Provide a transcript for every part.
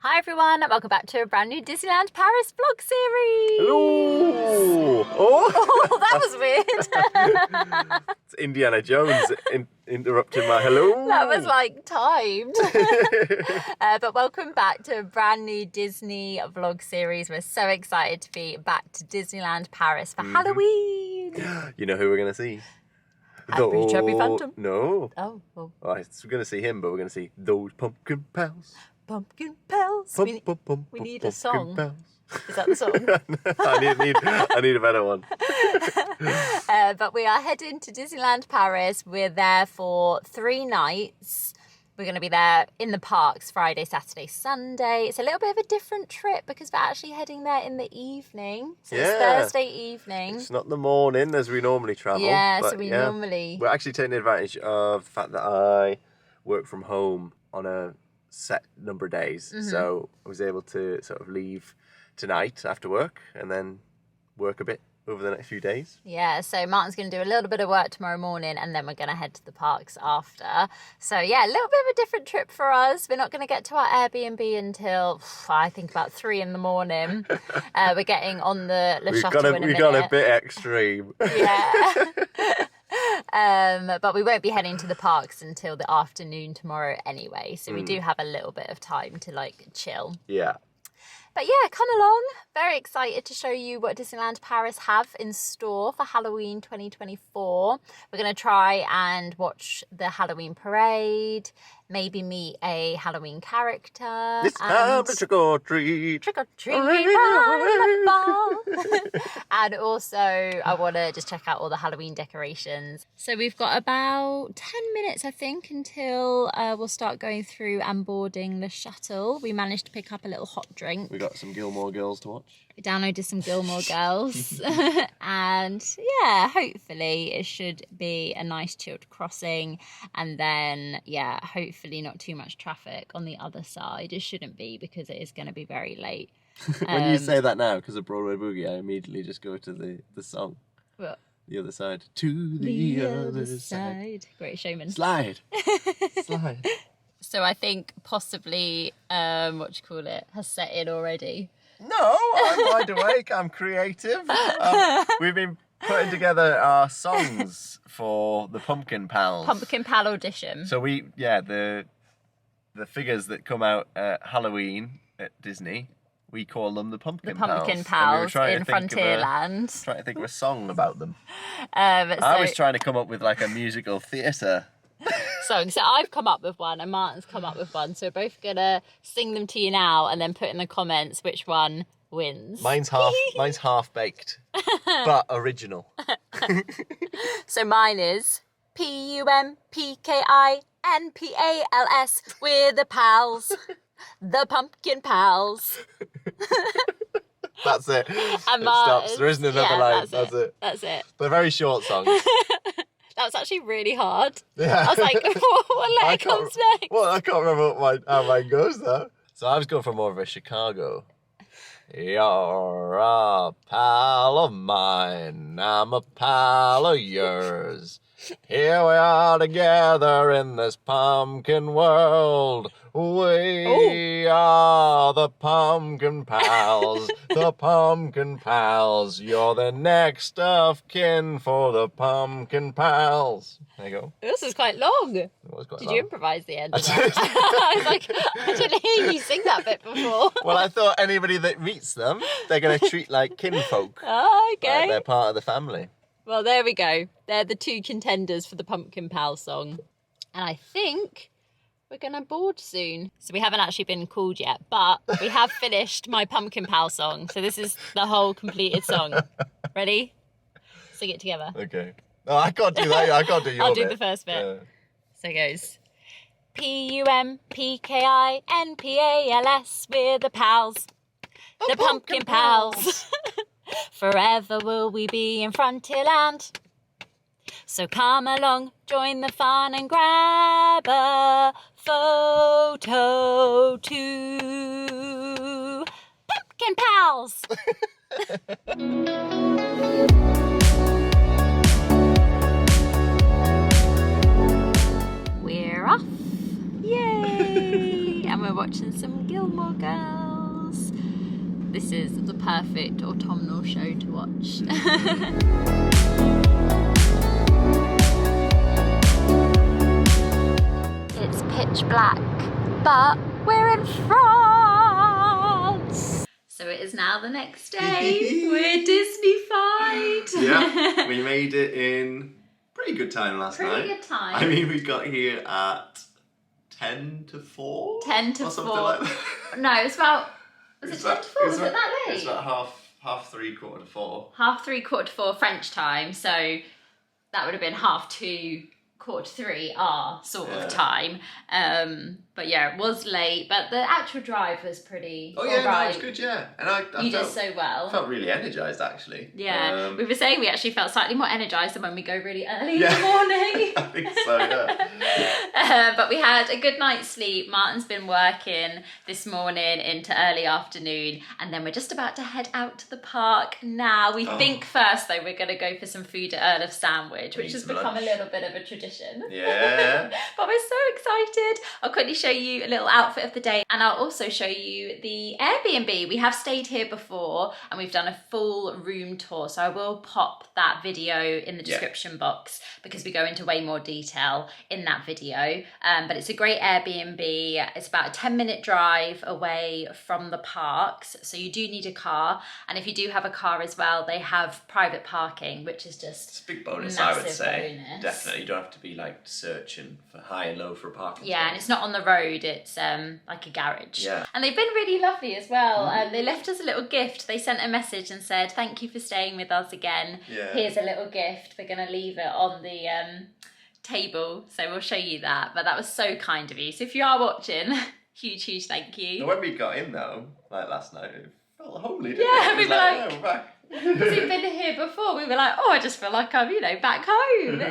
Hi everyone, welcome back to a brand new Disneyland Paris vlog series. Hello! Oh, that was weird. It's Indiana Jones interrupting my hello. That was like timed. But welcome back to a brand new Disney vlog series. We're so excited to be back to Disneyland Paris for Halloween. You know who we're going to see? Happy Chubby Phantom? No. Oh. Well, we're going to see him, but we're going to see those pumpkin pals. Pumpkin pals. We need a song. Pals. Is that the song? I need a better one. But we are heading to Disneyland Paris. We're there for 3 nights. We're going to be there in the parks Friday, Saturday, Sunday. It's a little bit of a different trip because we're actually heading there in the evening. So it's Thursday evening. It's not the morning as we normally travel. Yeah, so we normally... We're actually taking advantage of the fact that I work from home on a set number of days. So I was able to sort of leave tonight after work and then work a bit over the next few days. Yeah, so Martyn's going to do a little bit of work tomorrow morning and then we're going to head to the parks after. So yeah, a little bit of a different trip for us. We're not going to get to our Airbnb until, I think, about 3 in the morning. We're getting on the Shuttle in a minute. We've got a bit extreme. Yeah. But we won't be heading to the parks until the afternoon tomorrow anyway. So we do have a little bit of time to like chill. Yeah. But yeah, come along. Very excited to show you what Disneyland Paris have in store for Halloween 2024. We're going to try and watch the Halloween parade, maybe meet a Halloween character. It's time to trick or treat. Trick or treat. And also, I want to just check out all the Halloween decorations. So we've got about 10 minutes, I think, until we'll start going through and boarding the shuttle. We managed to pick up a little hot drink. We got some Gilmore Girls to watch. We downloaded some Gilmore Girls. And yeah, hopefully it should be a nice chilled crossing. And then, yeah, hopefully not too much traffic on the other side. It shouldn't be because it is going to be very late. When you say that now, because of Broadway Boogie, I immediately just go to the song. What? The other side. To the other side. Great Showman. Slide. Slide. So I think possibly, has set in already. No, I'm wide awake. I'm creative. We've been putting together our songs for the Pumpkin Pals. Pumpkin Pal audition. So the figures that come out at Halloween at Disney, we call them the Pumpkin Pals. The Pumpkin Pals in Frontierland. Trying to think of a song about them. I was trying to come up with like a musical theatre song. So I've come up with one and Martyn's come up with one. So we're both going to sing them to you now and then put in the comments which one wins. Mine's half baked, but original. So mine is PUMPKINPALS. We're the pals. The Pumpkin Pals. That's it. And it stops. There isn't another line. That's it. That's it. They're very short songs. That was actually really hard. Yeah. I was like, what letter comes next? Well, I can't remember how mine goes though. So I was going for more of a Chicago. You're a pal of mine, I'm a pal of yours. Here we are together in this pumpkin world. We are the Pumpkin Pals, the Pumpkin Pals. You're the next of kin for the Pumpkin Pals. There you go. This is quite long. It was quite long. Did you improvise the end of that? I was like, I didn't hear you sing that bit before. Well, I thought anybody that meets them, they're going to treat like kinfolk. Oh, okay. Like they're part of the family. Well, there we go. They're the 2 contenders for the Pumpkin Pal song. And I think we're going to board soon. So we haven't actually been called yet, but we have finished my Pumpkin Pal song. So this is the whole completed song. Ready? Sing it together. Okay. No, I can't do that. I can't do your I'll bit. do the first bit. Yeah. So it goes. PUMPKINPALS. We're the pals. The Pumpkin Pals. Forever will we be in Frontierland. So come along, join the fun and grab a photo too. Pumpkin Pals! We're off. Yay! And we're watching some Gilmore Girls. This is the perfect autumnal show to watch. It's pitch black, but we're in France. So it is now the next day. We're Disney-fied. Yeah, we made it in pretty good time last night. Pretty good time. I mean, we got here at 10 to 4? 10 to or 4. Something like that. No, it's about... Was it 10 to 4? Was it that late? It's about half 3, quarter to 4. Half 3, quarter to 4 French time. So that would have been half 2, quarter to 3 our sort of time. But yeah, it was late, but the actual drive was pretty no, it right. was good, yeah. And I You felt, did so well. I felt really energised, actually. Yeah, we were saying we actually felt slightly more energised than when we go really early in the morning. I think so, yeah. But we had a good night's sleep. Martyn's been working this morning into early afternoon, and then we're just about to head out to the park now. We think first, though, we're going to go for some food at Earl Of Sandwich, which has become a little bit of a tradition. Yeah. But we're so excited. I'll quickly show you a little outfit of the day, and I'll also show you the Airbnb. We have stayed here before and we've done a full room tour, so I will pop that video in the description box because we go into way more detail in that video. But it's a great Airbnb. It's about a 10-minute drive away from the parks, so you do need a car, and if you do have a car as well, they have private parking, which is just it's a big bonus, I would say. Bonus. Definitely, you don't have to be like searching for high and low for a parking Yeah, and it's not on the road, it's like a garage. Yeah. And they've been really lovely as well. They left us a little gift. They sent a message and said, thank you for staying with us again. Yeah. Here's a little gift. We're going to leave it on the table, so we'll show you that. But that was so kind of you. So if you are watching, huge thank you. When we got in though, like last night, it felt homely, didn't Yeah, it? we were like, we're back. because we've been here before, we were like, oh, I just feel like I'm, back home.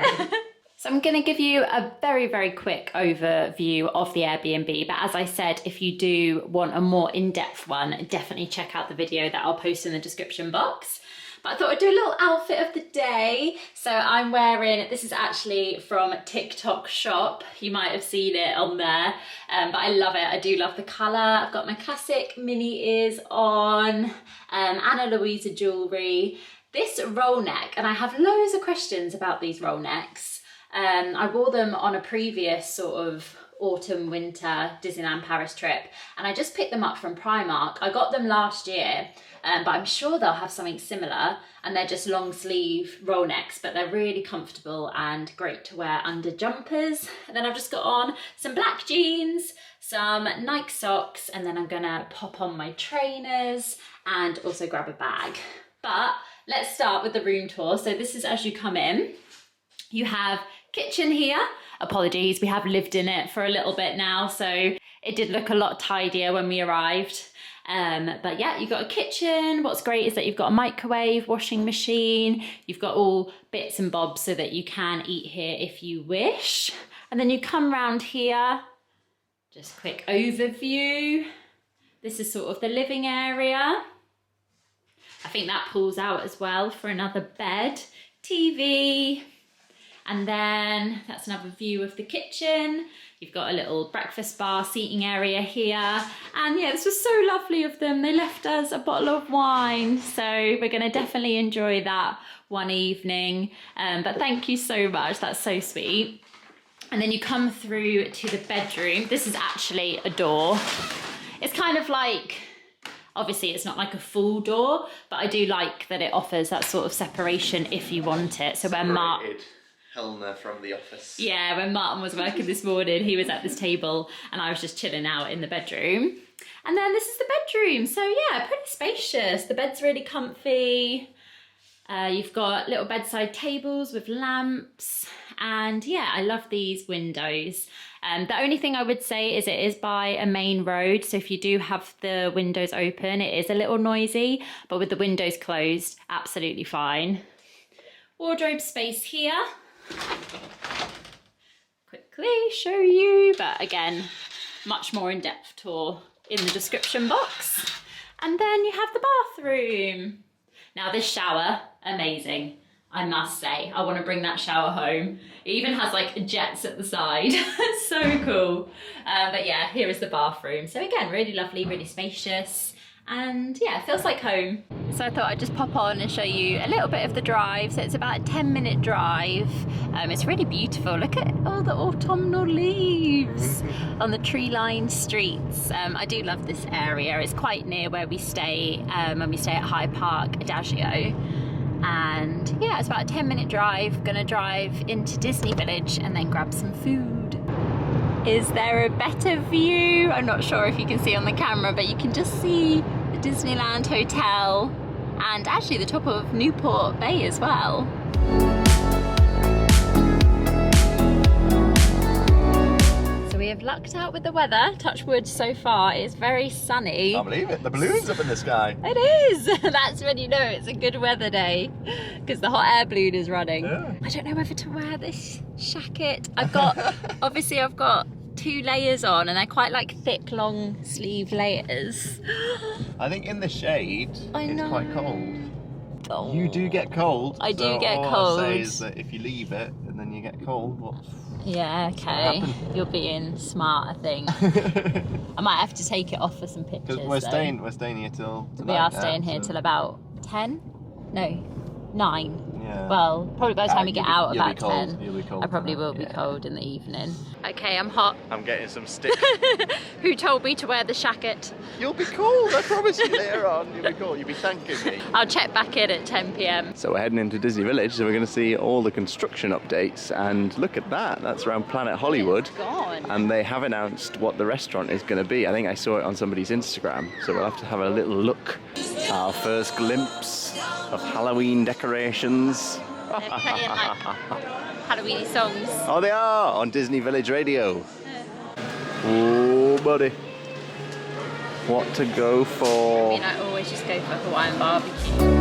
So I'm going to give you a very quick overview of the Airbnb. But as I said, if you do want a more in-depth one, definitely check out the video that I'll post in the description box. But I thought I'd do a little outfit of the day. So I'm wearing, this is actually from TikTok Shop. You might have seen it on there, but I love it. I do love the colour. I've got my classic mini ears on, Anna Louisa jewellery, this roll neck, and I have loads of questions about these roll necks. I wore them on a previous sort of autumn winter Disneyland Paris trip, and I just picked them up from Primark. I got them last year, but I'm sure they'll have something similar, and they're just long sleeve roll necks, but they're really comfortable and great to wear under jumpers. And then I've just got on some black jeans, some Nike socks, and then I'm gonna pop on my trainers and also grab a bag. But let's start with the room tour. So this is as you come in. You have kitchen here. Apologies, we have lived in it for a little bit now, so it did look a lot tidier when we arrived. But yeah, you've got a kitchen. What's great is that you've got a microwave, washing machine. You've got all bits and bobs so that you can eat here if you wish. And then you come round here, just quick overview. This is sort of the living area. I think that pulls out as well for another bed, TV. And then that's another view of the kitchen. You've got a little breakfast bar seating area here. And yeah, this was so lovely of them. They left us a bottle of wine. So we're gonna definitely enjoy that one evening. But thank you so much, that's so sweet. And then you come through to the bedroom. This is actually a door. It's kind of like, obviously it's not like a full door, but I do like that it offers that sort of separation if you want it. So when Helena from The Office. Yeah, when Martyn was working this morning, he was at this table and I was just chilling out in the bedroom. And then this is the bedroom. So yeah, pretty spacious. The bed's really comfy. You've got little bedside tables with lamps. And yeah, I love these windows. The only thing I would say is it is by a main road. So if you do have the windows open, it is a little noisy, but with the windows closed, absolutely fine. Wardrobe space here. Quickly show you, but again, much more in-depth tour in the description box. And then you have the bathroom. Now this shower, amazing. I must say. I want to bring that shower home. It even has like jets at the side. So cool. But yeah, here is the bathroom. So again, really lovely, really spacious. And yeah, it feels like home. So I thought I'd just pop on and show you a little bit of the drive. So it's about a 10-minute drive. It's really beautiful. Look at all the autumnal leaves on the tree-lined streets. I do love this area. It's quite near where we stay when we stay at Hyde Park Adagio. And yeah, it's about a 10-minute drive. Gonna drive into Disney Village and then grab some food. Is there a better view? I'm not sure if you can see on the camera, but you can just see the Disneyland Hotel and actually the top of Newport Bay as well. So we have lucked out with the weather. Touch wood so far. It's very sunny. I can't believe it. The balloon's up in the sky. It is. That's when you know it's a good weather day because the hot air balloon is running. Yeah. I don't know whether to wear this jacket. Obviously I've got 2 layers on and they're quite like thick long sleeve layers. I think in the shade it's quite cold. Oh. You do get cold. I do get cold. cold. All I say is that if you leave it and then you get cold, yeah, okay. You're being smart, I think. I might have to take it off for some pictures. Because we're staying here till tonight. We are staying here till about 10? No, 9. Yeah. Well, probably by the time we get out about 10. You'll be cold. I probably will be cold in the evening. Okay, I'm hot. I'm getting some stick. Who told me to wear the jacket? You'll be cold, I promise you later on. You'll be cold. You'll be thanking me. I'll check back in at 10 p.m. So we're heading into Disney Village, so we're going to see all the construction updates. And look at that. That's around Planet Hollywood. It's gone. And they have announced what the restaurant is going to be. I think I saw it on somebody's Instagram. So we'll have to have a little look. Our first glimpse of Halloween decorations. They're playing like Halloween songs. Oh, they are on Disney Village Radio. Oh, buddy. What to go for? I mean, I always just go for Hawaiian barbecue.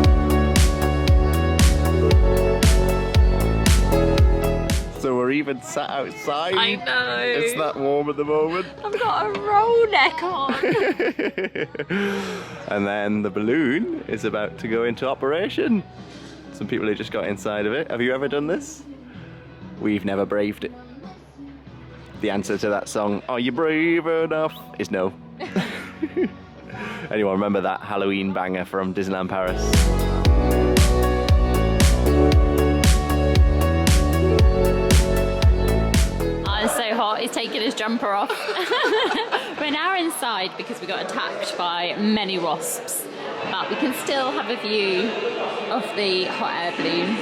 So we're even sat outside. I know. It's that warm at the moment. I've got a roll neck on. And then the balloon is about to go into operation. Some people have just got inside of it. Have you ever done this? We've never braved it. The answer to that song, "Are you brave enough?" is no. Anyone remember that Halloween banger from Disneyland Paris? Oh, it's so hot. He's taking his jumper off. We're now inside because we got attacked by many wasps. But we can still have a view of the hot air balloon.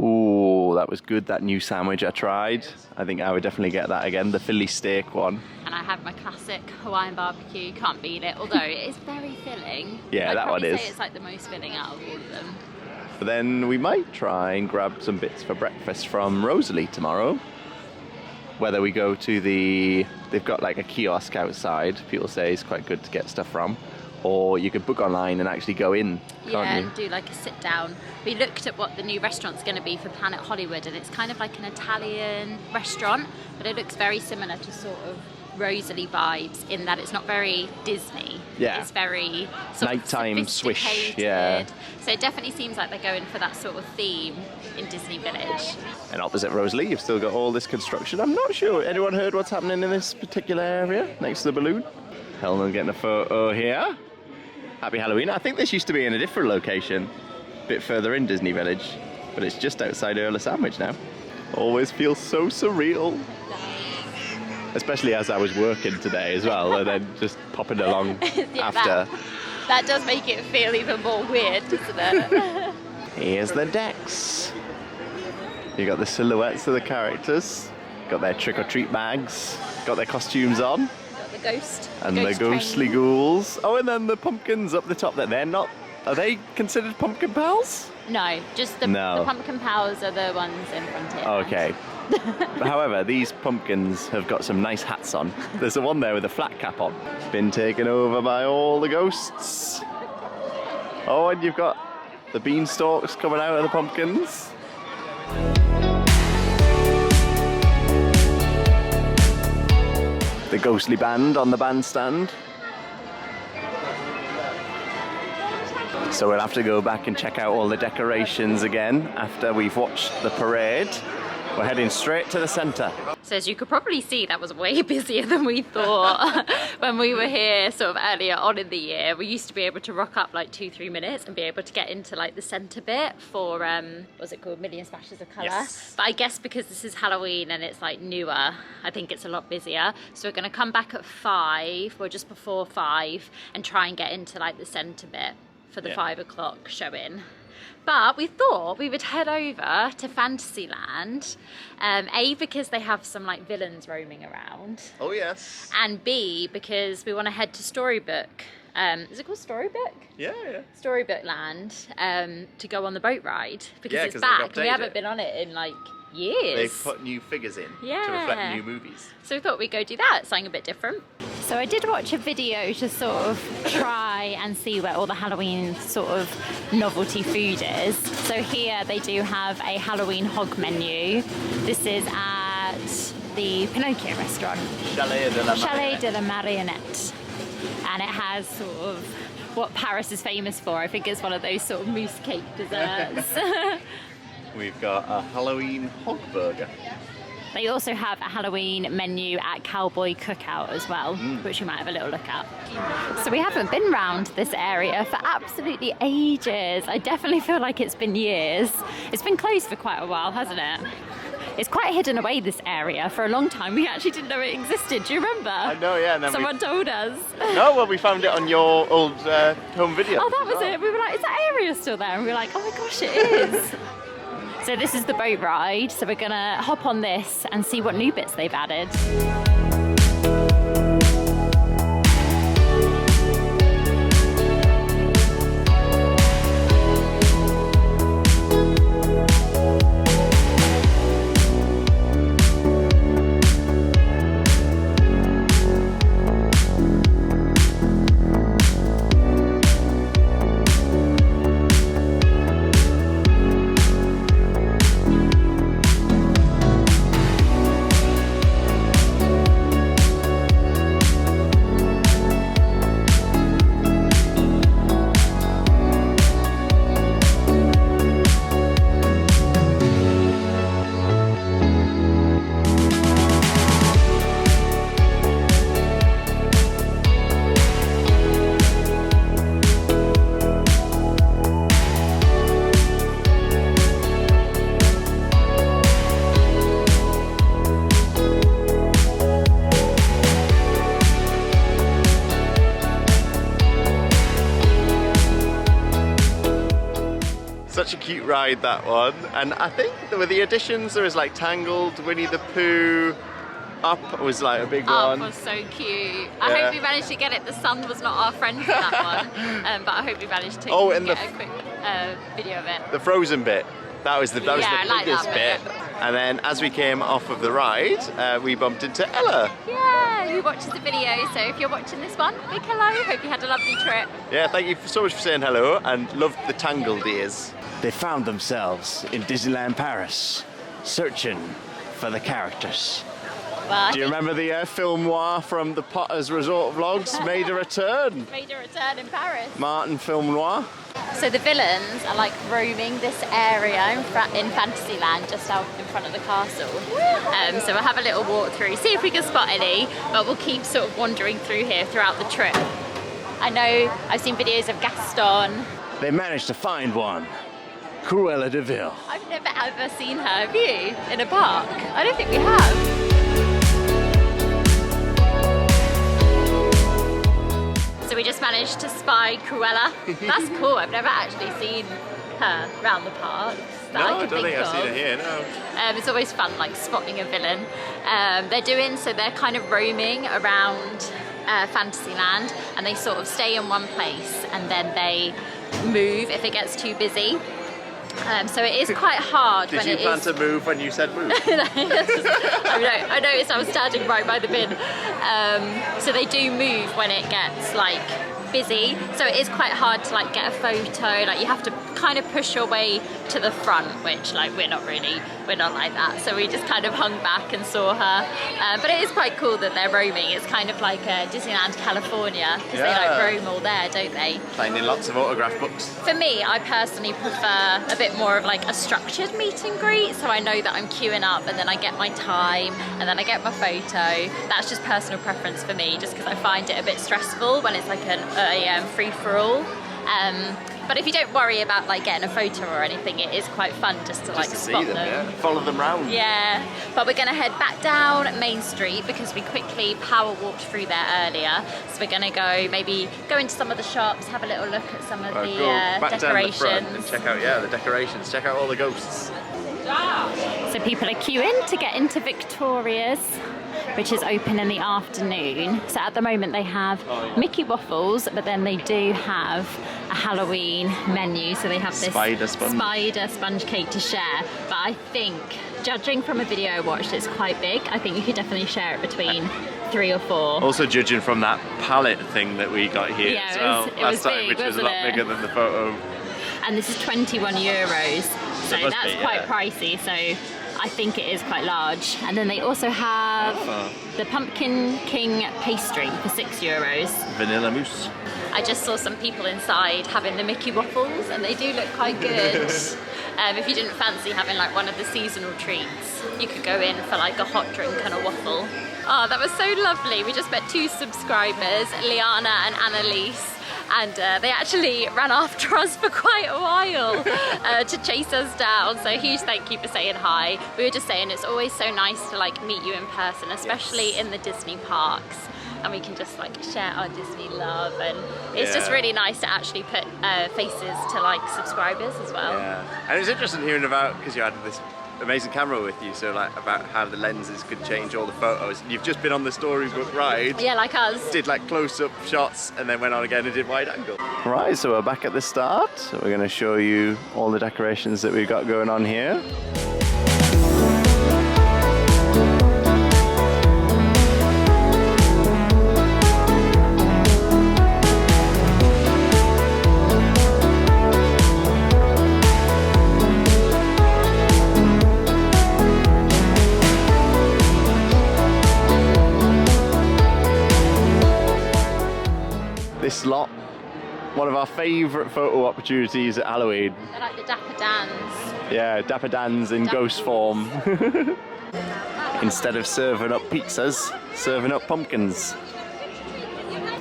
Ooh, that was good, that new sandwich I tried. I think I would definitely get that again, the Philly steak one. And I have my classic Hawaiian barbecue, can't beat it, although it is very filling. Yeah, that one is. I'd probably say it's like the most filling out of all of them. But then we might try and grab some bits for breakfast from Rosalie tomorrow. Whether we go to they've got like a kiosk outside, people say it's quite good to get stuff from. Or you could book online and actually go in, can't you? And do like a sit down. We looked at what the new restaurant's going to be for Planet Hollywood, and it's kind of like an Italian restaurant, but it looks very similar to sort of Rosalie vibes in that it's not very Disney. Yeah. It's very sort nighttime of swish. Yeah. So it definitely seems like they're going for that sort of theme in Disney Village. And opposite Rosalie, you've still got all this construction. I'm not sure. Anyone heard what's happening in this particular area next to the balloon? Helen getting a photo here. Happy Halloween. I think this used to be in a different location, a bit further in Disney Village, but it's just outside Earl Of Sandwich now. Always feels so surreal. Especially as I was working today as well, and then just popping along after. That does make it feel even more weird, doesn't it? Here's the decks. You got the silhouettes of the characters, got their trick-or-treat bags, got their costumes on. Ghost and the ghostly train. Ghouls. Oh, and then the pumpkins up the top there. They're not. Are they considered pumpkin pals? No, just the pumpkin pals are the ones in Frontierland. Okay. However, these pumpkins have got some nice hats on. There's the one there with a flat cap on. Been taken over by all the ghosts. Oh, and you've got the beanstalks coming out of the pumpkins. The ghostly band on the bandstand. So we'll have to go back and check out all the decorations again after we've watched the parade. We're heading straight to the centre. So as you could probably see, that was way busier than we thought. When we were here sort of earlier on in the year, we used to be able to rock up like 2-3 minutes and be able to get into like the centre bit for, what's it called, Million Splashes of Colour. Yes. But I guess because this is Halloween and it's like newer, I think it's a lot busier. So we're going to come back at 5 or just before 5 and try and get into like the centre bit for the 5 o'clock showing. But we thought we would head over to Fantasyland, A, because they have some like villains roaming around. Oh yes. And B, because we want to head to Storybook. Is it called Storybook? Yeah. Storybook Land, to go on the boat ride because it's 'cause back. they've We haven't updated been on it in like years. They've put new figures in to reflect new movies. So we thought we'd go do that, something a bit different. So I did watch a video to sort of try and see where all the Halloween sort of novelty food is. So here they do have a Halloween hog menu. This is at the Pinocchio restaurant. Chalet de la Marionnette. And it has sort of what Paris is famous for. I think it's one of those sort of mousse cake desserts. We've got a Halloween hog burger. They also have a Halloween menu at Cowboy Cookout as well, which we might have a little look at. So we haven't been round this area for absolutely ages. I definitely feel like it's been years. It's been closed for quite a while, hasn't it? It's quite hidden away, this area. For a long time, we actually didn't know it existed. Do you remember? I know, yeah. And then someone told us. No, well, we found it on your old home video. Oh, that was it. We were like, is that area still there? And we were like, oh my gosh, it is. So this is the boat ride. So we're gonna hop on this and see what new bits they've added. Such a cute ride, that one. And I think with the additions, there was like Tangled, Winnie the Pooh, Up was like a big one. Up was so cute. I hope we managed to get it. The sun was not our friend for that one, but I hope we managed to get a quick video of it. The Frozen bit. That was the biggest bit. And then as we came off of the ride, we bumped into Ella. Yeah, who watches the video. So if you're watching this one, big hello. Hope you had a lovely trip. Yeah, thank you so much for saying hello and loved the Tangled ears. They found themselves in Disneyland Paris, searching for the characters. Well, do you remember the film noir from the Potter's Resort vlogs? Made a return. Made a return in Paris. Martyn film noir. So the villains are like roaming this area in Fantasyland, just out in front of the castle. So we'll have a little walk through, see if we can spot any, but we'll keep sort of wandering through here throughout the trip. I know I've seen videos of Gaston. They managed to find one. Cruella de Vil. I've never ever seen her, have you? In a park? I don't think we have. So we just managed to spy Cruella. That's cool. I've never actually seen her around the parks. No, I don't think I've seen her here, no. It's always fun, like spotting a villain. They're kind of roaming around Fantasyland, and they sort of stay in one place and then they move if it gets too busy. So it is quite hard. Did you plan to move when you said move? I noticed I was standing right by the bin. So they do move when it gets like busy. So it is quite hard to like get a photo. Like you have to kind of push your way to the front, which like we're not really we're not like that. So we just kind of hung back and saw her. But it is quite cool that they're roaming. It's kind of like Disneyland California, because they like roam all there, don't they? Finding lots of autograph books. For me, I personally prefer a bit more of like a structured meet and greet, so I know that I'm queuing up and then I get my time and then I get my photo. That's just personal preference for me, just because I find it a bit stressful when it's like a free-for-all. But if you don't worry about like getting a photo or anything, it is quite fun just to like spot them. Yeah. Follow them round. Yeah, but we're gonna head back down Main Street because we quickly power walked through there earlier. So we're gonna maybe go into some of the shops, have a little look at some of the back decorations. Down the front and check out, the decorations. Check out all the ghosts. So people are queuing to get into Victoria's, which is open in the afternoon. So at the moment they have Mickey waffles, but then they do have a Halloween menu. So they have this spider sponge cake to share. But I think, judging from a video I watched, it's quite big. I think you could definitely share it between 3 or 4. Also judging from that palette thing that we got here as well last time, which was a lot bigger than the photo. And this is 21 euros, so that's quite pricey. So I think it is quite large. And then they also have the Pumpkin King pastry for 6 euros. Vanilla mousse. I just saw some people inside having the Mickey waffles and they do look quite good. If you didn't fancy having like one of the seasonal treats, you could go in for like a hot drink and a waffle. Oh, that was so lovely. We just met 2 subscribers, Liana and Annalise. And they actually ran after us for quite a while to chase us down. So huge thank you for saying hi. We were just saying it's always so nice to like meet you in person, especially in the Disney parks. And we can just like share our Disney love, and it's just really nice to actually put faces to like subscribers as well. Yeah, and it's interesting hearing about, because you had this amazing camera with you, so like about how the lenses could change all the photos. You've just been on the Storybook ride. Yeah, like us. Did like close-up shots and then went on again and did wide angle. Right, so we're back at the start. So we're going to show you all the decorations that we've got going on here. This lot, one of our favourite photo opportunities at Halloween. They're like the Dapper Dans. Yeah, Dapper Dans in ghost form. Instead of serving up pizzas, serving up pumpkins.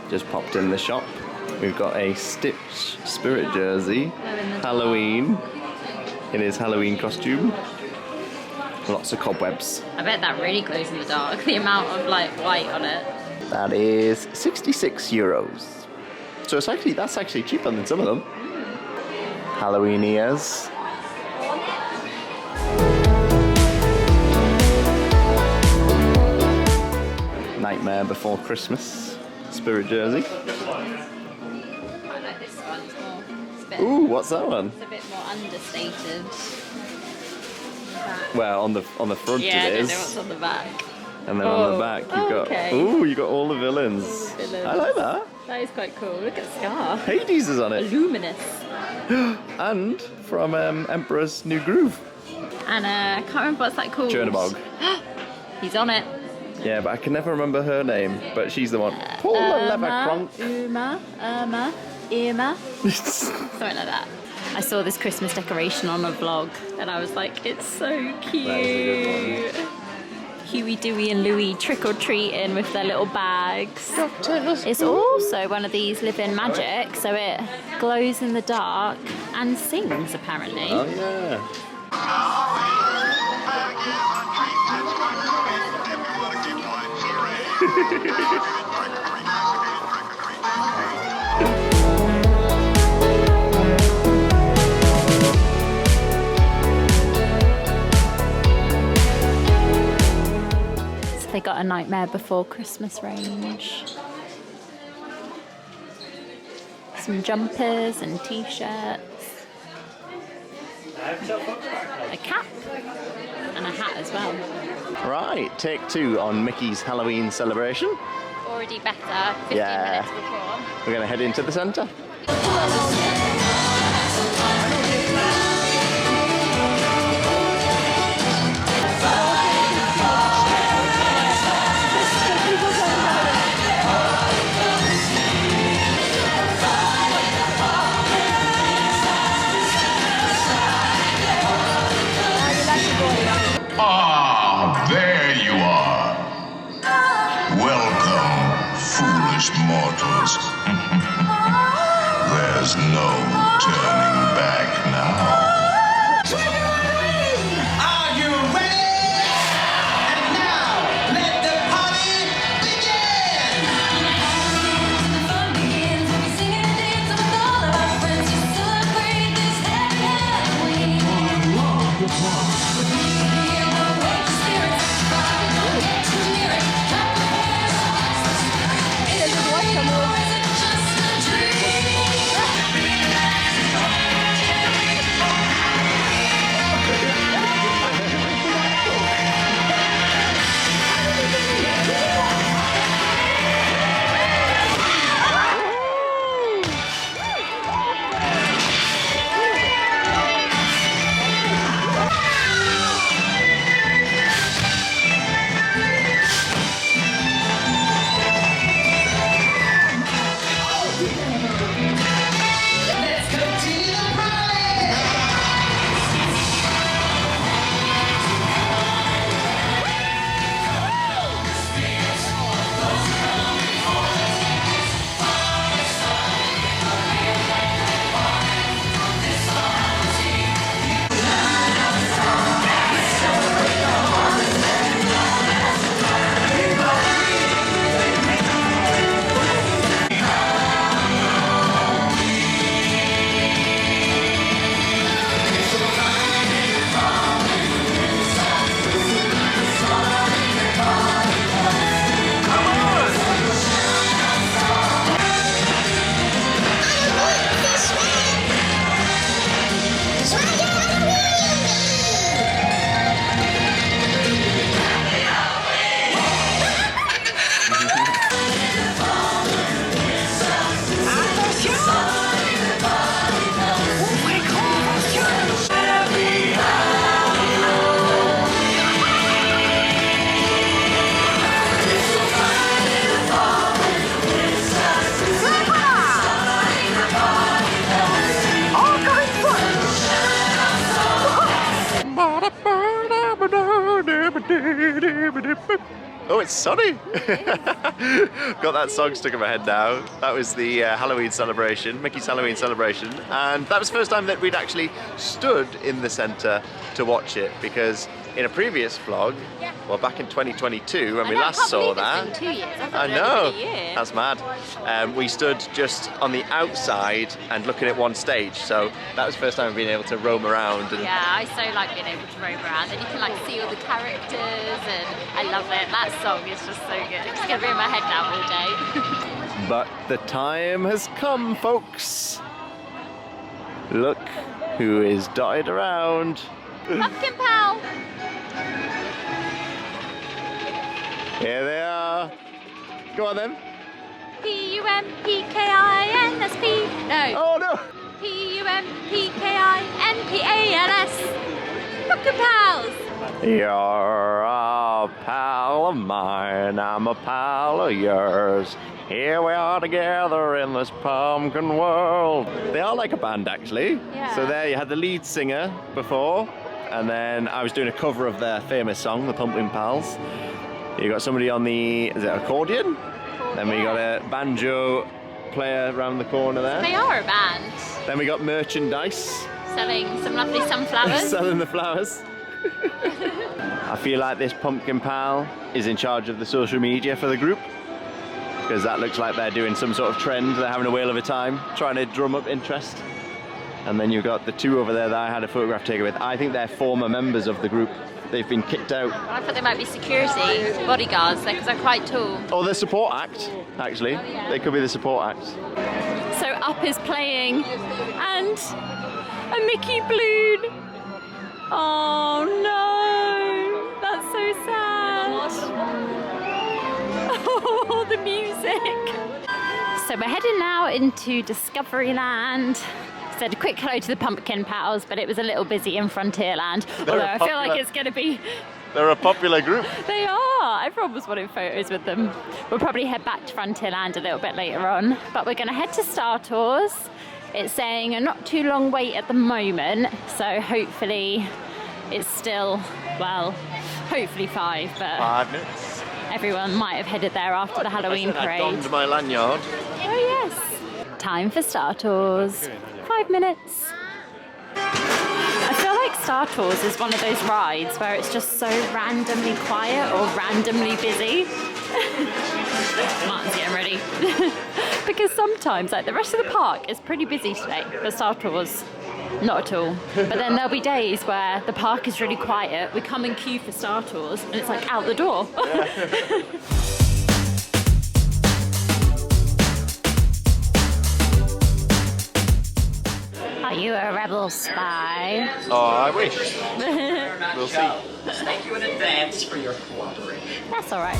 Just popped in the shop. We've got a Stitch Spirit jersey, Halloween, in his Halloween costume. Lots of cobwebs. I bet that really glows in the dark, the amount of like white on it. That is 66 euros. So that's actually cheaper than some of them. Halloween ears. Nightmare Before Christmas Spirit jersey. I like this one. It's Ooh, what's that one? It's a bit more understated. Well, on the front it is. Yeah, I don't know what's on the back. And then on the back you got all the villains. I like that. That is quite cool. Look at Scar. Hades is on it. Luminous. And from Emperor's New Groove. And I can't remember what's that called. Chernabog. He's on it. Yeah, but I can never remember her name. But she's the one. Paula Levercronk. Irma. Something like that. I saw this Christmas decoration on a vlog and I was like, it's so cute. Huey, Dewey and Louie trick-or-treating with their little bags. It's also one of these live-in magic, so it glows in the dark and sings, apparently. Oh, yeah. They got a Nightmare Before Christmas range. Some jumpers and t-shirts. A cap and a hat as well. Right, take 2 on Mickey's Halloween celebration. Already better, 15 minutes before. We're going to head into the centre. There's no turning back now. Are you ready? And now, let the party begin! The fun begins when we sing and dance with all of our friends to celebrate this happy Halloween. With music and the way to spirits, body don't get too near it. Clap your hands, watch the spirit. Is it real or is it just a dream? Let's continue the party! Oh, it's sunny! Got that song stuck in my head now. That was the Halloween celebration, Mickey's Halloween celebration, and that was the first time that we'd actually stood in the centre to watch it, because in a previous vlog, well, back in 2022 when we last saw that, It's been 2 years. I know, that's mad. We stood just on the outside and looking at one stage, so that was the first time we've been able to roam around. And Yeah, I so like being able to roam around, and you can like see all the characters, and I love it. That song is just so good. It's gonna be in my head now all day. But the time has come, folks. Look who is dotted around. Pumpkin Pal. Here they are. Go on then. Pumpkinsp. No. Oh no! Pumpkinspas. Pumpkin Pals. You're a pal of mine, I'm a pal of yours. Here we are together in this pumpkin world. They are like a band, actually. Yeah. So there you had the lead singer before, and then I was doing a cover of their famous song, the Pumpkin Pals. You got somebody on the, is it accordion? Then we got a banjo player around the corner there. They are a band. Then we got merchandise. Selling some lovely sunflowers. Selling the flowers. I feel like this Pumpkin Pal is in charge of the social media for the group, because that looks like they're doing some sort of trend. They're having a whale of a time, trying to drum up interest. And then you've got the two over there that I had a photograph taken with. I think they're former members of the group. They've been kicked out. I thought they might be security bodyguards because they're quite tall. Oh, they're support act, actually. They could be the support act. So Up is playing, and a Mickey balloon. Oh no, that's so sad. Oh, the music. So we're heading now into Discoveryland. Said a quick hello to the Pumpkin Pals, but it was a little busy in Frontierland. Although I feel like it's going to be... They're a popular group. They are. Everyone was wanting photos with them. We'll probably head back to Frontierland a little bit later on, but we're going to head to Star Tours. It's saying a not too long wait at the moment, so hopefully it's still, well, hopefully 5, but 5 minutes. everyone might have headed there after the Halloween parade. I donned my lanyard. Oh yes. Time for Star Tours. 5 minutes. I feel like Star Tours is one of those rides where it's just so randomly quiet or randomly busy. Martyn's getting ready. Because sometimes, like, the rest of the park is pretty busy today, but Star Tours, not at all. But then there'll be days where the park is really quiet, we come and queue for Star Tours, and it's like out the door. Are you a rebel spy? Oh, I wish. We'll see. Thank you in advance for your cooperation. That's all right.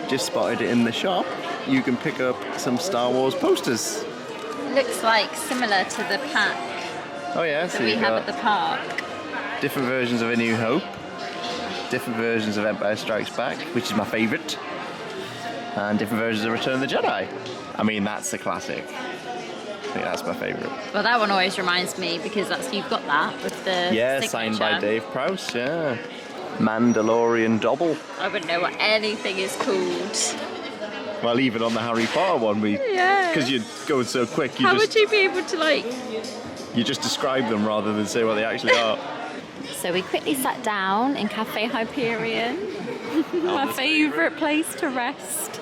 Just spotted it in the shop. You can pick up some Star Wars posters. Looks like similar to the pack Oh yeah, that so we you've have got at the park. different versions of A New Hope, different versions of Empire Strikes Back, which is my favourite, and different versions of Return of the Jedi. I mean, that's a classic. I think that's my favourite. Well, that one always reminds me because that's you've got that with the Yeah, signature. signed by Dave Prowse, yeah. Mandalorian Double. I wouldn't know what anything is called. Well, even on the Harry Potter one, Yeah. because you're going so quick, How would you be able to like? you just describe them rather than say what they actually are. So we quickly sat down in Cafe Hyperion, my favourite place to rest.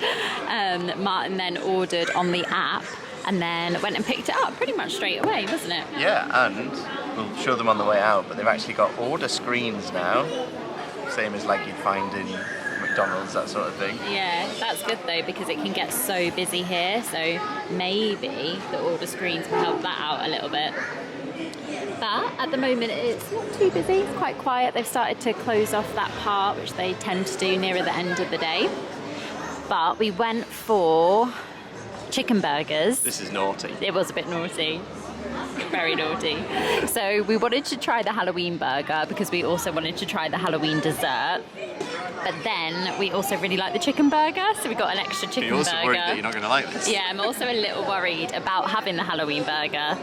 Martyn then ordered on the app and then went and picked it up pretty much straight away, wasn't it? Yeah, and we'll show them on the way out, but they've actually got order screens now, same as like you'd find in McDonald's, that sort of thing. Yeah, that's good though because it can get so busy here, so maybe the order screens will help that out a little bit. But at the moment it's not too busy, it's quite quiet. They've started to close off that part, which they tend to do nearer the end of the day. But we went for chicken burgers. This is naughty. It was a bit naughty. Very naughty. So we wanted to try the Halloween burger because we also wanted to try the Halloween dessert. But then we also really like the chicken burger, so we got an extra chicken You're also burger. worried that you're not going to like this. Yeah, I'm also a little worried about having the Halloween burger.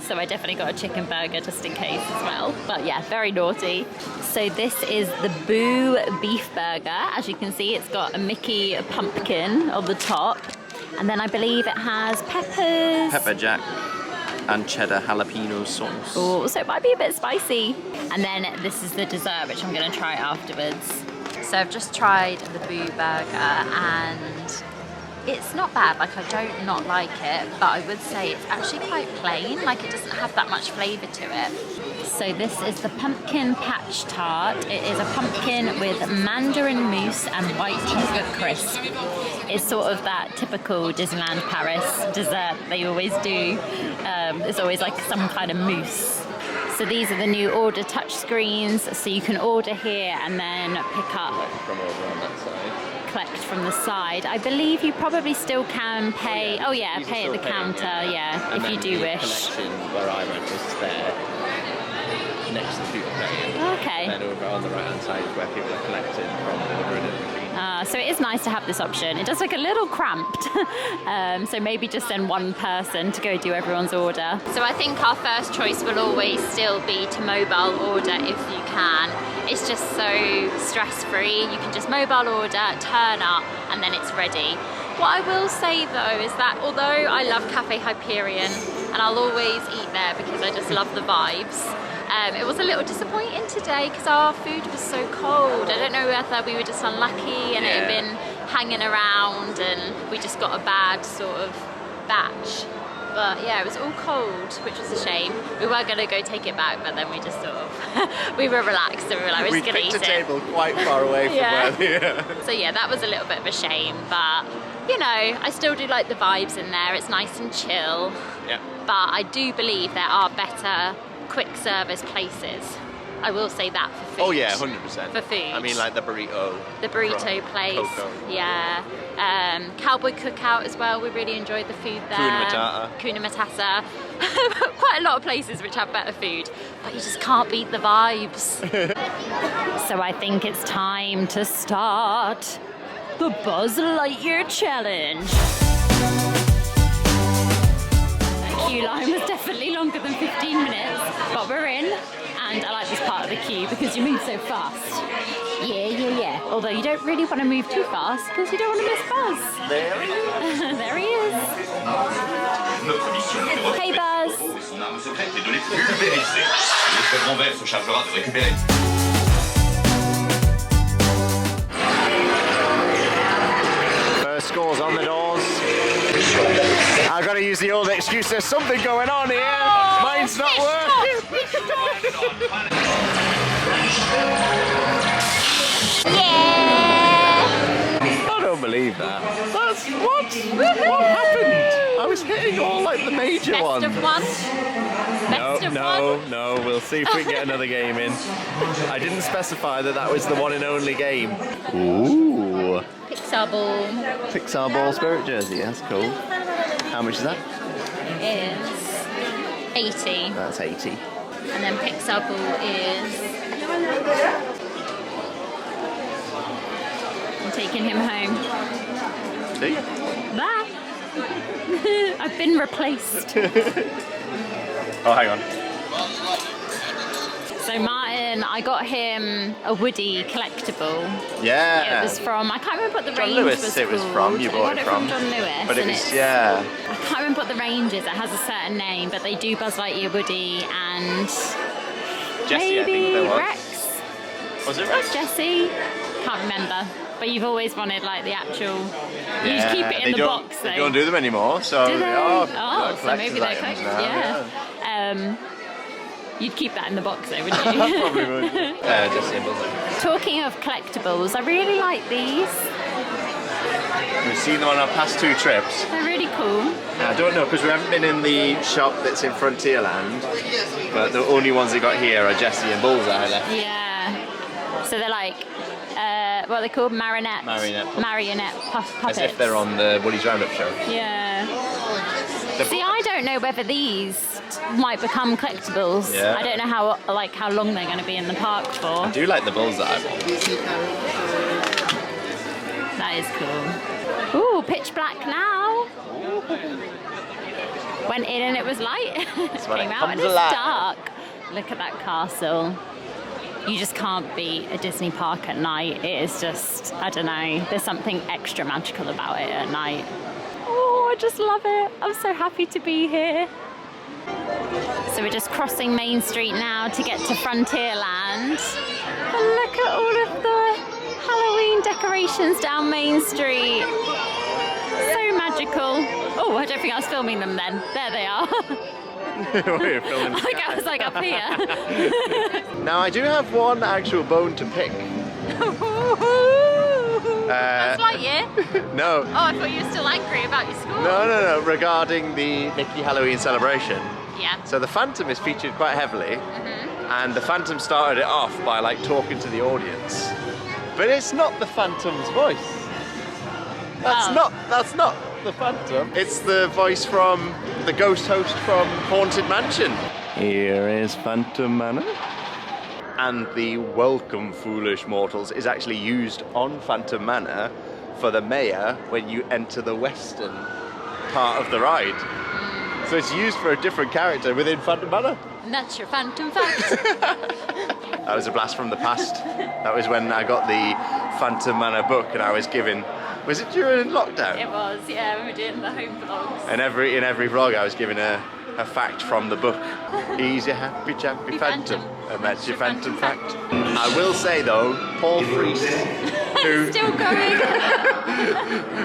So I definitely got a chicken burger just in case as well. But yeah, very naughty. So this is the Boo beef burger. As you can see, it's got a Mickey pumpkin on the top. And then I believe it has peppers. Pepper jack and cheddar jalapeno sauce. Oh, so it might be a bit spicy. And then this is the dessert, which I'm going to try afterwards. So I've just tried the Boo burger and it's not bad. Like, I don't not like it, but I would say it's actually quite plain. Like, it doesn't have that much flavour to it. So this is the pumpkin patch tart. It is a pumpkin with mandarin mousse and white chocolate crisp. It's sort of that typical Disneyland Paris dessert they always do. There's always like some kind of mousse. So these are the new order touch screens. So you can order here and then pick up, From over on that side. collect from the side. I believe you probably still can pay. Oh yeah, You can pay at still the pay, counter. Yeah, And if you then do the wish. collection where I went was there, next to the people paying. Okay. And then over on the right hand side is where people are collecting from ordering in between. So it is nice to have this option. It does look a little cramped, so maybe just send one person to go do everyone's order. So I think our first choice will always still be to mobile order if you can. It's just so stress-free. You can just mobile order, turn up, and then it's ready. What I will say though is that although I love Cafe Hyperion, and I'll always eat there because I just love the vibes, it was a little disappointing today because our food was so cold. I don't know whether we were just unlucky and it had been hanging around and we just got a bad sort of batch. But yeah, it was all cold, which was a shame. We were going to go take it back, but then we just sort of, we were relaxed and we were like, we're just going to eat it. We picked a table quite far away from where So yeah, that was a little bit of a shame, but you know, I still do like the vibes in there. It's nice and chill. Yeah. But I do believe there are better quick service places. I will say that for food. Oh yeah, 100%. For food. I mean, like the burrito. The burrito from place. Coco. Yeah. Cowboy Cookout as well. We really enjoyed the food there. Kuna Matata. Quite a lot of places which have better food, but you just can't beat the vibes. So I think it's time to start the Buzz Lightyear challenge. The queue line was definitely longer than 15 minutes, but we're in. And and I like this part of the queue because you move so fast. Yeah. Although you don't really want to move too fast because you don't want to miss Buzz. There he is. There he is. Hey Buzz. Son arme secrète est de les pulvériser. L'escadron vert se chargera de récupérer. First scores on the doors. I've got to use the old excuse. There's something going on here. Mine's not working. I don't believe that. That's what? What happened? I was hitting all like the major Best ones. of one. Best of one. No. We'll see if we can get another game in. I didn't specify that was the one and only game. Ooh. Pixar ball Pixar ball spirit jersey. That's cool. How much is that? is 80, That's 80. and then Pixar ball is. I'm taking him home. See? Bye. I've been replaced. Oh, hang on. So Martyn, I got him a Woody collectible. Yeah. It was from, I can't remember what the John range Lewis was it was called. from, you I bought got it from from. John Lewis. But it and was, it's- yeah. I can't remember what the range is. It has a certain name, but they do Buzz Lightyear, Woody, and Jesse, I maybe think there was. Rex. Was it Rex? Jesse? Can't remember. But you've always wanted like the actual. You Yeah, just keep it in they the don't- box They though. don't do them anymore, so Do they? they are So maybe they're collector's collected. items now, Yeah. You'd keep that in the box though, wouldn't you? Probably would. Jesse and Buzz. Talking of collectibles, I really like these. We've seen them on our past 2 trips. They're really cool. I don't know because we haven't been in the shop that's in Frontierland, but the only ones they got here are Jesse and Bullseye left. Yeah. So they're like, what are they called? Marionette. Marionette. Puppets. As if they're on the Woody's Roundup show. Yeah. See, I don't know whether these might become collectibles. Yeah. I don't know how long they're going to be in the park for. I do like the Bullseye one. That is cool. Ooh, pitch black now. Went in and it was light. when Came it out and comes it's alive. dark. Look at that castle. You just can't beat a Disney park at night. It is just, I don't know, there's something extra magical about it at night. Oh, I just love it. I'm so happy to be here. So we're just crossing Main Street now to get to Frontierland. And look at all of the Halloween decorations down Main Street. So magical. Oh, I don't think I was filming them then. There they are. We're filming the I was like up here. Now I do have one actual bone to pick. That's Lightyear. No. Oh, I thought you were still angry about your school. No. Regarding the Mickey Halloween celebration. Yeah. So the Phantom is featured quite heavily, and the Phantom started it off by like talking to the audience. But it's not the Phantom's voice. That's not the Phantom. It's the voice from the ghost host from Haunted Mansion. Here is Phantom Manor. And the welcome foolish mortals is actually used on Phantom Manor for the mayor when you enter the western part of the ride. So it's used for a different character within Phantom Manor. And that's your Phantom fact. That was a blast from the past. That was when I got the Phantom Manor book and I was given, was it during lockdown? It was, yeah, we were doing the home vlogs. And in every vlog I was given a fact from the book. He's a happy chappy phantom. And that's your phantom fact. I will say though, Paul Freese, who Still going.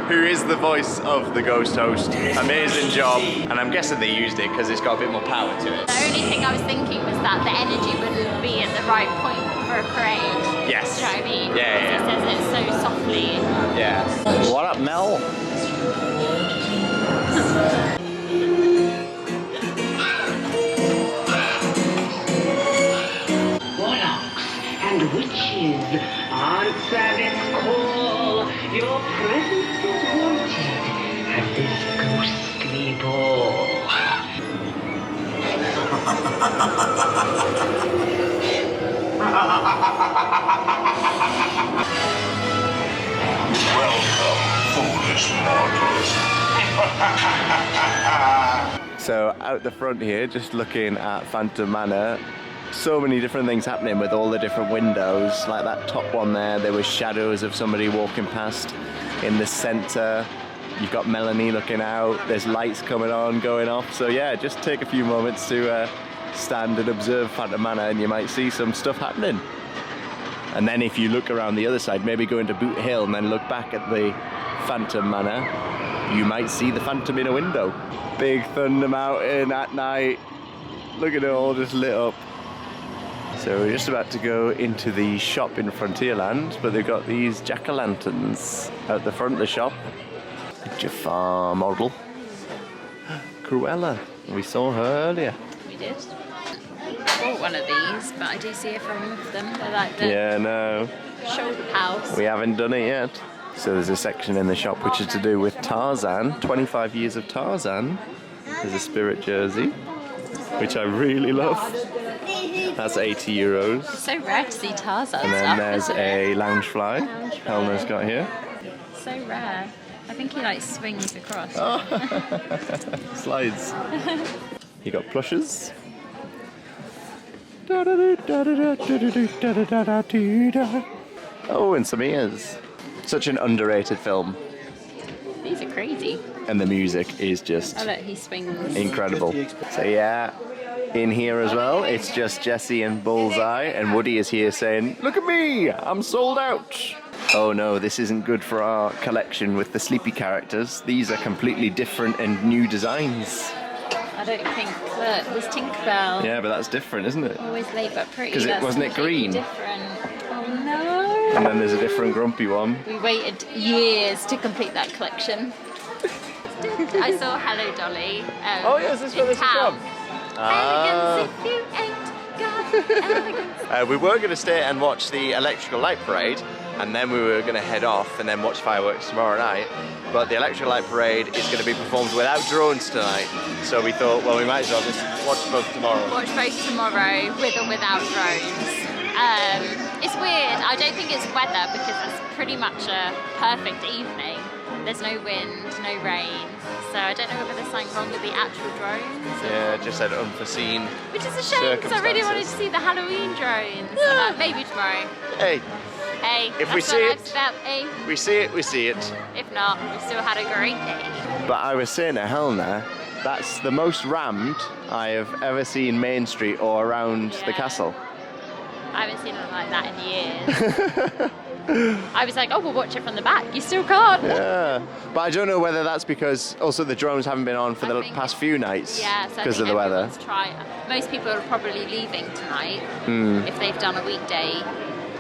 who is the voice of the ghost host, amazing job. And I'm guessing they used it because it's got a bit more power to it. The only thing I was thinking was that the energy wouldn't be at the right point for a parade. Yes. Do you know what I mean? Yeah. He says it so softly. Yeah. What up, Mel? Warlocks and witches, answer this call. Your presence is wanted at this ghostly ball. Foolish mortals. So out the front here, just looking at Phantom Manor, so many different things happening with all the different windows. Like that top one there was shadows of somebody walking past. In the centre, you've got Melanie looking out. There's lights coming on, going off. So yeah, just take a few moments to stand and observe Phantom Manor, and you might see some stuff happening. And then if you look around the other side, maybe go into Boot Hill and then look back at the Phantom Manor, you might see the Phantom in a window. Big Thunder Mountain at night. Look at it all just lit up. So we're just about to go into the shop in Frontierland, but they've got these jack-o'-lanterns at the front of the shop. Jafar model. Cruella. We saw her earlier. We did. I bought one of these, but I do see a film of them. They're like the Yeah, no. shoulder pals. We haven't done it yet. So there's a section in the shop which is to do with Tarzan. 25 years of Tarzan. There's a spirit jersey, which I really love. That's €80. It's so rare to see Tarzan And then stuff, there's isn't it? a loungefly. Helna's got here. So rare. I think he like swings across. Slides. You got plushes. Oh, and some ears. Such an underrated film. These are crazy. And the music is just Oh look, he swings. incredible. So yeah, in here as well, it's just Jessie and Bullseye, and Woody is here saying, "Look at me, I'm sold out." Oh no, this isn't good for our collection with the sleepy characters. These are completely different and new designs. I don't think that there's Tinkerbell. Yeah, but that's different, isn't it? Always late but pretty. 'Cause That's wasn't it completely green? Different. Oh no. And then there's a different grumpy one. We waited years to complete that collection. I saw Hello Dolly. Oh yes, this is where this is from. Elegance if you ain't got elegance. We were going to stay and watch the Electrical Light Parade, and then we were going to head off and then watch fireworks tomorrow night. But the Electrical Light Parade is going to be performed without drones tonight, so we thought, well, we might as well just watch both tomorrow. Watch both tomorrow, with or without drones. It's weird. I don't think it's weather because it's pretty much a perfect evening. There's no wind, no rain, so I don't know whether there's something wrong with the actual drones. Yeah, just had unforeseen. Which is a shame because I really wanted to see the Halloween drones. Yeah. Maybe tomorrow. Hey, Hey, If that's we what see it- life's about, eh? we see it, we see it. If not, we've still had a great day. But I was saying to Helena, that's the most rammed I have ever seen Main Street or around the Yeah. castle. I haven't seen it like that in years. I was like, oh, we'll watch it from the back. You still can't. Yeah, but I don't know whether that's because also the drones haven't been on for I the think past few nights Yeah, so I because think of the weather. everyone's trying. Most people are probably leaving tonight if they've done a weekday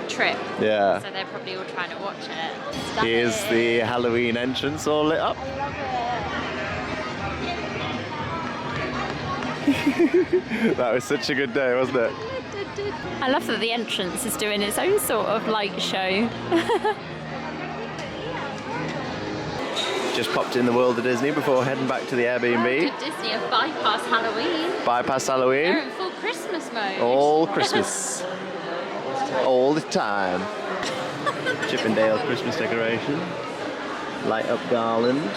trip. Yeah. So they're probably all trying to watch it. Here's the Halloween entrance all lit up. That was such a good day, wasn't it? I love that the entrance is doing its own sort of light show. Just popped in the world of Disney before heading back to the Airbnb. To Disney have bypassed Halloween. Bypass They're Halloween. in full Christmas mode. All Christmas. All the time. Chippendale Christmas decoration. Light up garland.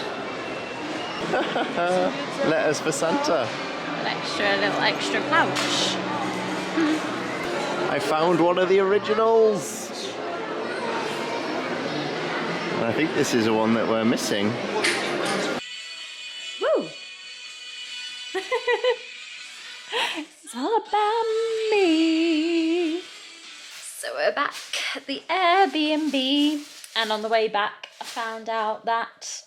Letters for Santa. A little extra pouch. I found one of the originals. And I think this is the one that we're missing. Woo! It's all about me. So we're back at the Airbnb, and on the way back I found out that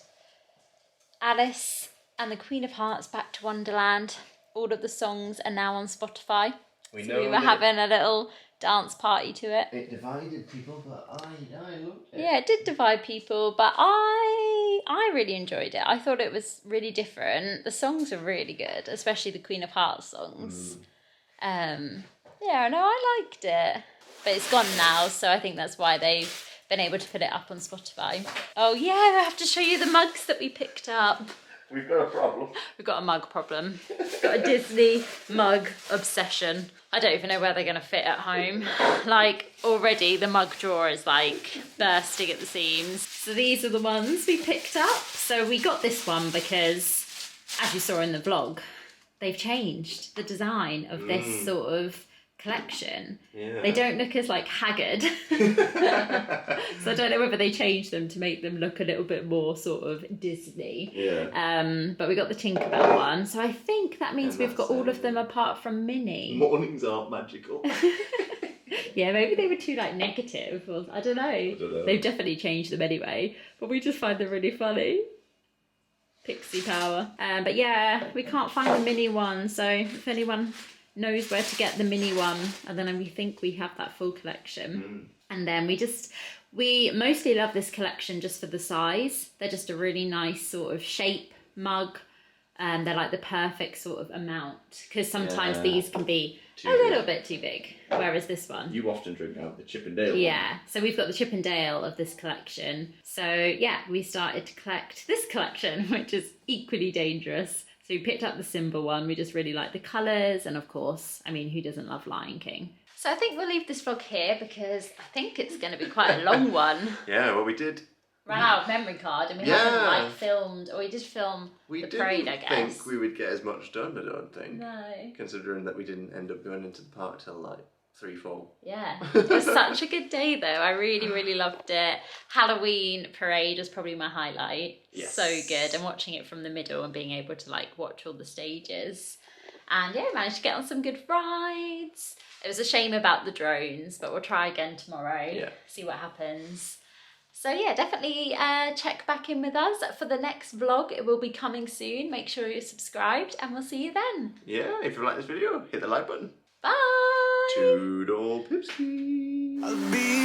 Alice and the Queen of Hearts Back to Wonderland, all of the songs are now on Spotify. We So we were having a little dance party to it. It divided people, but I loved it. Yeah, it did divide people, but I really enjoyed it. I thought it was really different. The songs are really good, especially the Queen of Hearts songs. Yeah, no, I liked it. But it's gone now, so I think that's why they've been able to put it up on Spotify. Oh yeah, I have to show you the mugs that we picked up. We've got a problem. We've got a mug problem. We've got a Disney mug obsession. I don't even know where they're going to fit at home. Like, already the mug drawer is like bursting at the seams. So these are the ones we picked up. So we got this one because, as you saw in the vlog, they've changed the design of this sort of collection, Yeah. they don't look as like haggard. So I don't know whether they changed them to make them look a little bit more sort of Disney. Yeah. But we got the Tinkerbell one, so I think that means And we've got that's all of them apart from Minnie. Mornings aren't magical. Yeah, maybe they were too like negative, or I don't know. They've definitely changed them anyway, but we just find them really funny. Pixie power. But yeah, we can't find the Minnie one, so if anyone knows where to get the Minnie one, and then we think we have that full collection. And then we mostly love this collection just for the size. They're just a really nice sort of shape mug. They're like the perfect sort of amount, because sometimes these can be a little bit too big, whereas this one, You often drink out of the Chippendale one. yeah, so we've got the Chippendale of this collection. So yeah, we started to collect this collection, which is equally dangerous. So we picked up the Simba one. We just really like the colours, and of course, I mean, who doesn't love Lion King? So I think we'll leave this vlog here, because I think it's going to be quite a long one. Yeah, well, we did. Ran out of memory card, and we haven't like filmed, or we did film the parade, I guess. We didn't think we would get as much done, I don't think. No. Considering that we didn't end up going into the park till like 3-4. Yeah, it was such a good day though. I really, really loved it. Halloween parade was probably my highlight. Yes. So good, and watching it from the middle and being able to like watch all the stages. And yeah, managed to get on some good rides. It was a shame about the drones, but we'll try again tomorrow. Yeah. See what happens. So yeah, definitely check back in with us for the next vlog. It will be coming soon. Make sure you're subscribed, and we'll see you then. Yeah, if you like this video, hit the like button. Bye! Toodle pipski. I'll be